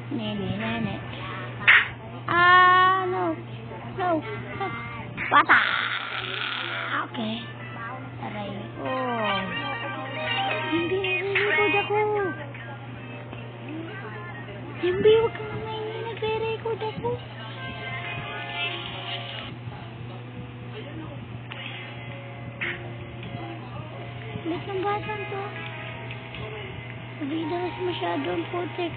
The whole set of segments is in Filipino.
Nene. No. Bata! Okay. Aray. Oh. Hindi, nagre-record ako. Hindi, huwag ka naman. Nagre-record ako. Ulit ng batang to. Nabida kasi masyado ang putik.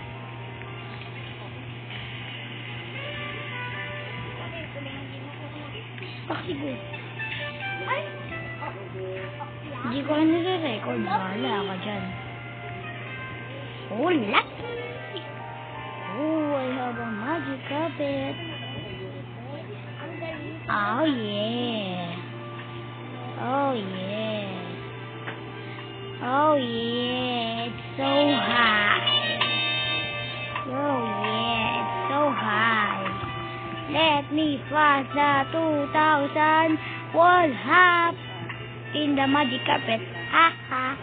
Pakigo. Hindi ko lang nire-record. Wala ka dyan. Oh, lucky! Oh, I have a magic carpet. Oh, yeah. Oh, yeah. Oh, yeah. It's so high. Oh, yeah. It's so high. Let me flash the 2000 wall hop in the magic carpet. Ha ha.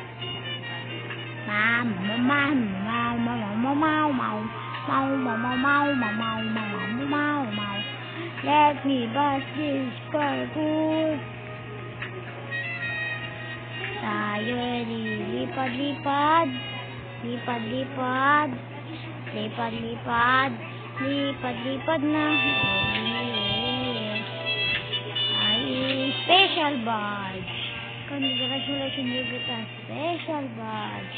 Let me bust this parkour. Tayo lipad-lipad. Lipad-lipad. Lipad-lipad. Lipad-lipad na. Ay, special badge. Congratulations, you get a special badge.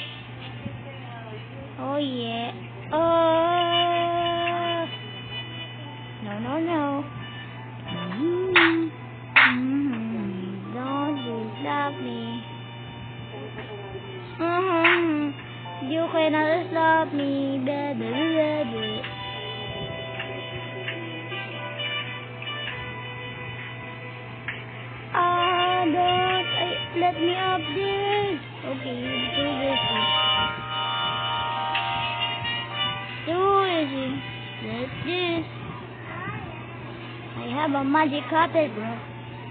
Oh, yeah. Oh. No. Don't disturb me. You cannot stop me, baby. Let me up this. Okay, do this. Too easy. Let's this. I have a magic carpet, bro.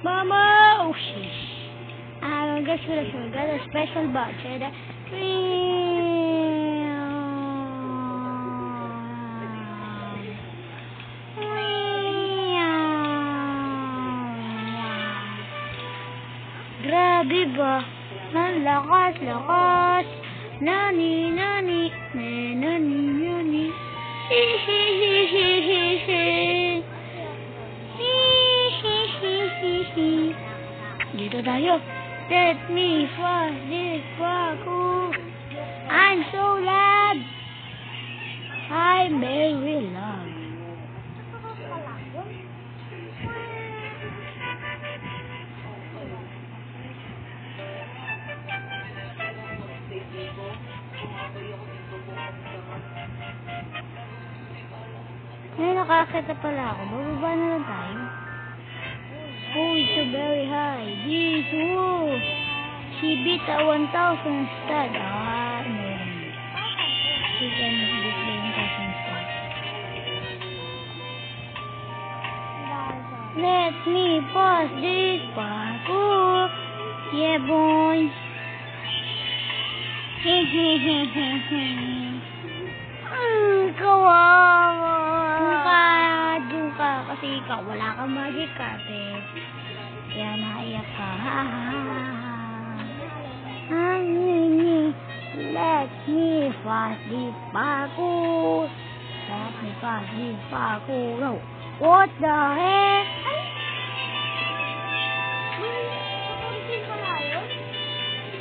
Mama! Oh, sheesh. I guess we got a special badge. Grabe ba? Ang lakas. Nani. Dito tayo. Let me flash this parkour. I'm so loud. I'm very loud. Ngayon nakakita pala ako. Bababa na lang tayo. Oh, it's so very high. This, whoa. She beat a 1,000 stud. No. She can display 1,000 stud. Let me pass this parkour. Yeah, boy. Kawawa. Doon ka. Kasi ikaw, wala kang magic carpet. Kaya naiyak ka. Let me fast this parkour. Let me fast this parkour. What the heck?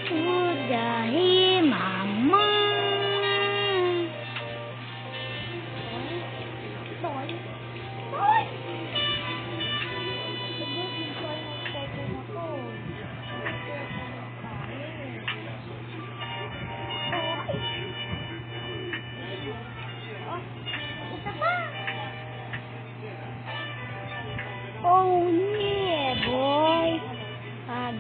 What the heck, mama? Oh yeah, boy.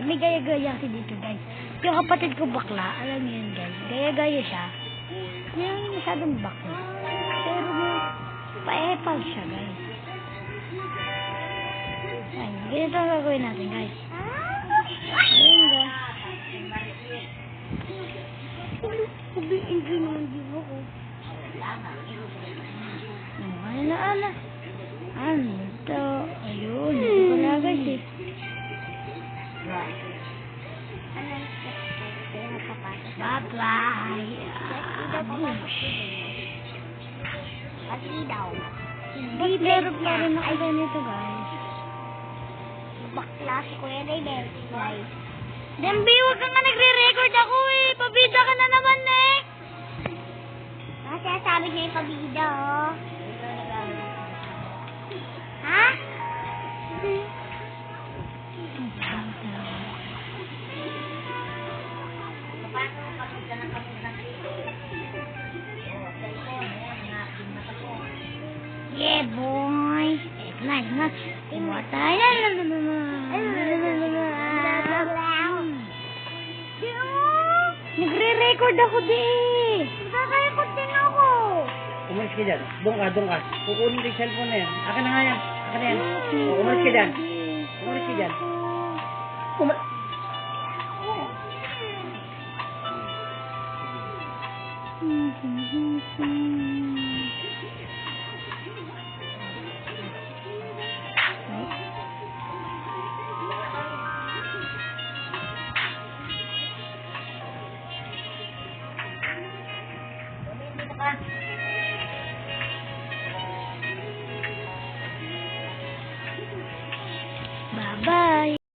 May gaya-gaya kasi dito, guys. Yung kapatid ko bakla, alam niyo yun, guys. Gaya-gaya siya. Yung masyadong bakla. Pero pa-epal siya, guys. Ay, ganito ang gagawin natin, guys. Ayun, guys. Sabi, hindi naman di ba ko. Pati daw. Hindi, pero pa rin ako ganito, guys. Bakla si Kuya David, guys. Dembi, huwag ka nga nagre-record ako eh. Pabida ka na naman eh. Kasi sabi niya yung pabida, oh. Ha? Yeah, boy. Nice, nice. Kumuha tayo. Nagre-record ako di. Nagre-record din ako. Umalis ka dyan. Doon ka. Kukunin ko yung cellphone na yan. Akin na nga yan. Akin na yan. Umalis ka dyan. Umalis ka dyan.